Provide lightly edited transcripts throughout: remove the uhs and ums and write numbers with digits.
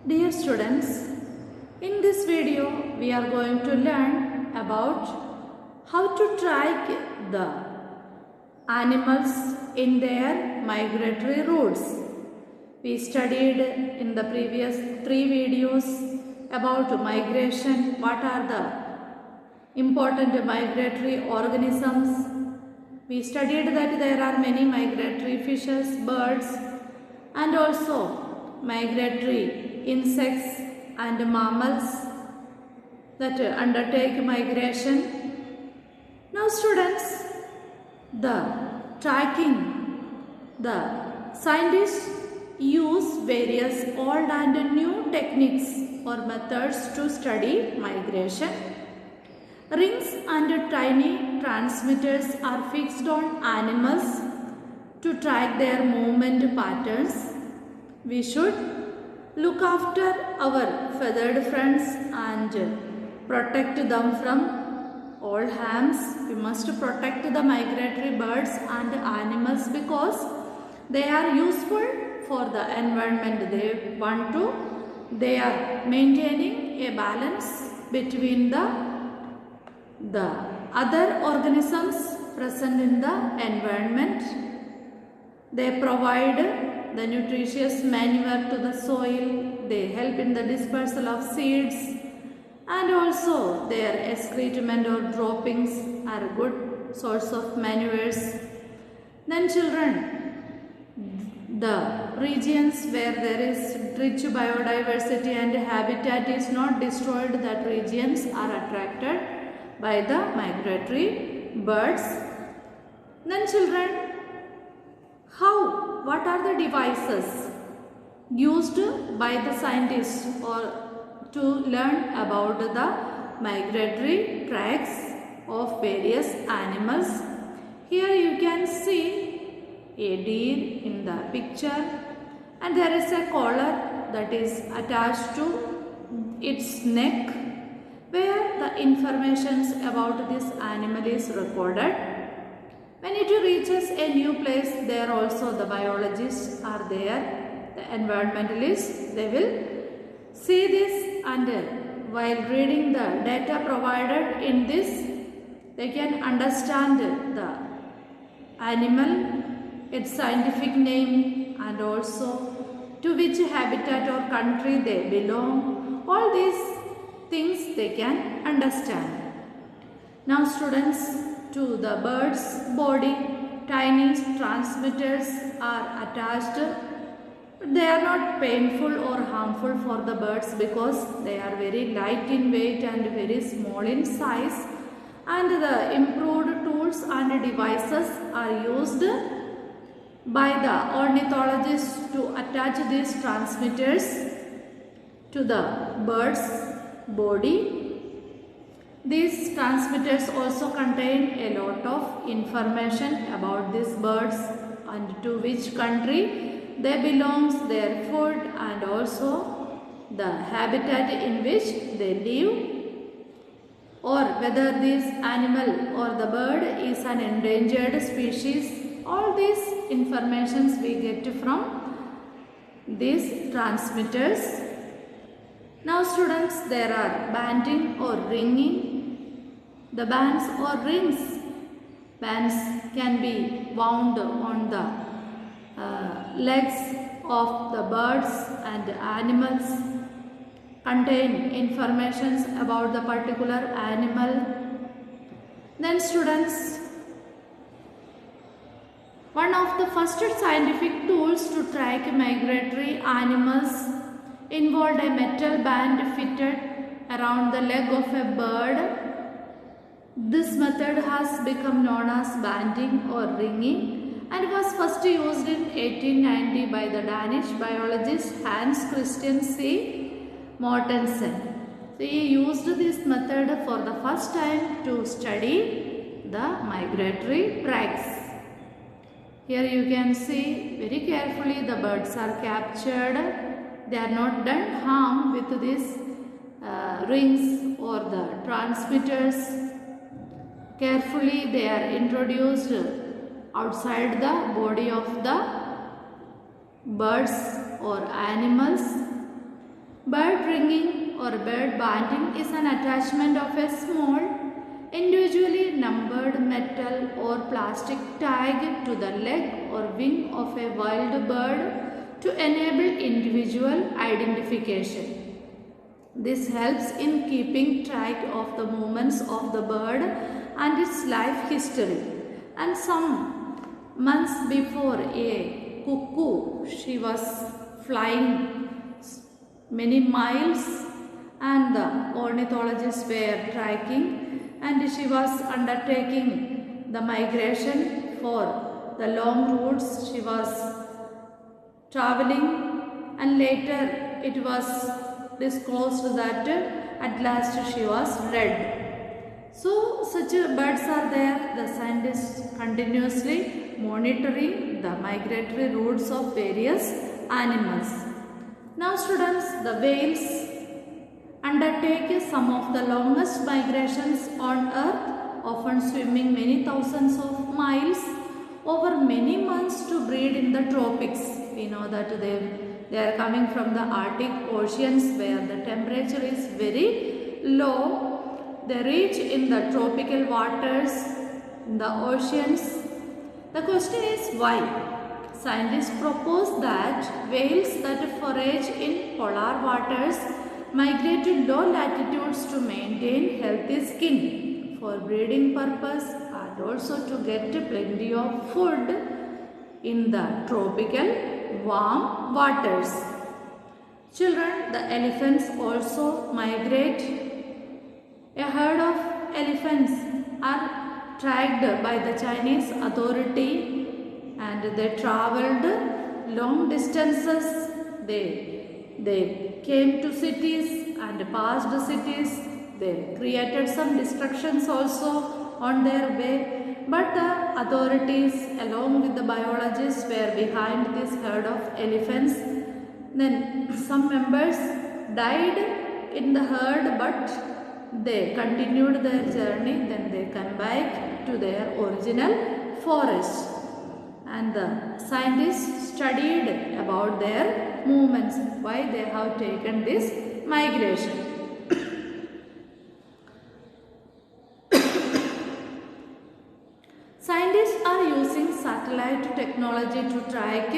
Dear students, in this video we are going to learn about how to track the animals in their migratory routes. We studied in the previous 3 videos about migration, what are the important migratory organisms. We studied that there are many migratory fishes, birds, and also migratory insects and mammals that undertake migration. Now students, the scientists use various old and new techniques or methods to study migration. Rings and tiny transmitters are fixed on animals to track their movement patterns. We should look after our feathered friends and protect them from all harms. We must protect the migratory birds and animals because they are useful for the environment. They are maintaining a balance between the other organisms present in the environment. They provide the nutritious manure to the soil. They help in the dispersal of seeds, and also their excrement or droppings are a good source of manures. Then children, the regions where there is rich biodiversity and habitat is not destroyed, that regions are attracted by the migratory birds. Then children, what are the devices used by the scientists or to learn about the migratory tracks of various animals? Here you can see a deer in the picture, and there is a collar that is attached to its neck where the information about this animal is recorded. When it reaches a new place, there also the biologists are there, the environmentalists, they will see this, and while reading the data provided in this, they can understand the animal, its scientific name, and also to which habitat or country they belong. All these things they can understand. Now students, to the bird's body, tiny transmitters are attached. They are not painful or harmful for the birds because they are very light in weight and very small in size, and the improved tools and devices are used by the ornithologists to attach these transmitters to the bird's body. These transmitters also contain a lot of information about these birds and to which country they belong, their food, and also the habitat in which they live, or whether this animal or the bird is an endangered species. All these informations we get from these transmitters. Now students, there are banding or ringing. The bands or rings, bands can be wound on the legs of the birds and animals, contain information about the particular animal. Then students, one of the first scientific tools to track migratory animals involved a metal band fitted around the leg of a bird. This method has become known as banding or ringing and was first used in 1890 by the Danish biologist Hans Christian C. Mortensen. So he used this method for the first time to study the migratory tracks. Here you can see very carefully the birds are captured. They are not done harm with these rings or the transmitters. Carefully they are introduced outside the body of the birds or animals. Bird ringing or bird banding is an attachment of a small, individually numbered metal or plastic tag to the leg or wing of a wild bird to enable individual identification. This helps in keeping track of the movements of the bird and its life history. And some months before, a cuckoo, she was flying many miles and the ornithologists were tracking, and she was undertaking the migration for the long routes she was traveling, and later it was disclosed that at last she was dead. So such birds are there. The scientists continuously monitoring the migratory routes of various animals. Now students, the whales undertake some of the longest migrations on earth, often swimming many thousands of miles over many months to breed in the tropics. We know that they are coming from the Arctic oceans where the temperature is very low. They reach in the tropical waters, in the oceans. The question is why? Scientists propose that whales that forage in polar waters migrate to low latitudes to maintain healthy skin for breeding purpose and also to get plenty of food in the tropical warm waters. Children, the elephants also migrate. A herd of elephants are tracked by the Chinese authority and they traveled long distances. They came to cities and passed cities. They created some destructions also on their way. But the authorities along with the biologists were behind this herd of elephants. Then some members died in the herd, but they continued their journey. Then they came back to their original forest. And the scientists studied about their movements, why they have taken this migration. Scientists are using satellite technology to track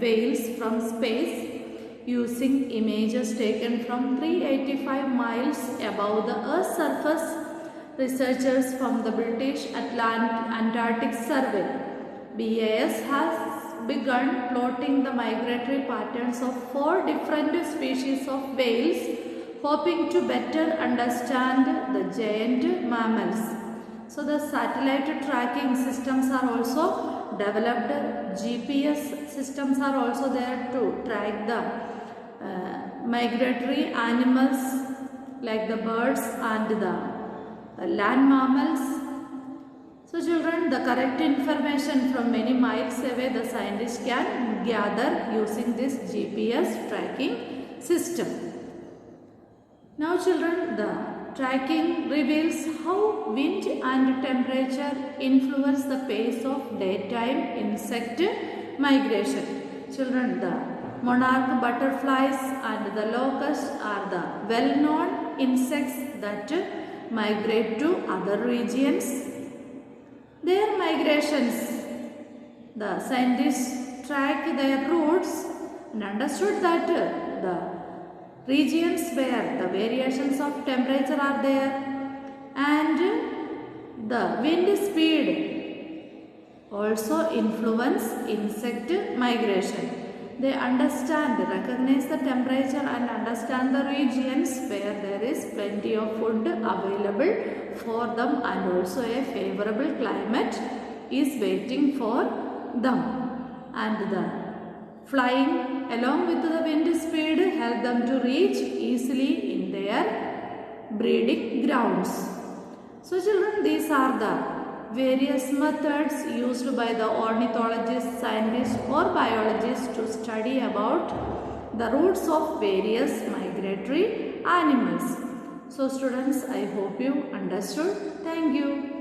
whales from space using images taken from 385 miles above the Earth's surface. Researchers from the British Antarctic Survey (BAS) has begun plotting the migratory patterns of 4 different species of whales, hoping to better understand the giant mammals. So the satellite tracking systems are also developed. GPS systems are also there to track the migratory animals like the birds and the land mammals. So children, the correct information from many miles away the scientists can gather using this GPS tracking system. Now children, the tracking reveals how wind and temperature influence the pace of daytime insect migration. Children, the monarch butterflies and the locusts are the well-known insects that migrate to other regions. Their migrations, the scientists track their routes and understood that the regions where the variations of temperature are there and the wind speed also influence insect migration. They recognize the temperature and understand the regions where there is plenty of food available for them and also a favorable climate is waiting for them. And the flying along with the wind speed help them to reach easily in their breeding grounds. So children, these are the various methods used by the ornithologists, scientists or biologists to study about the routes of various migratory animals. So students, I hope you understood. Thank you.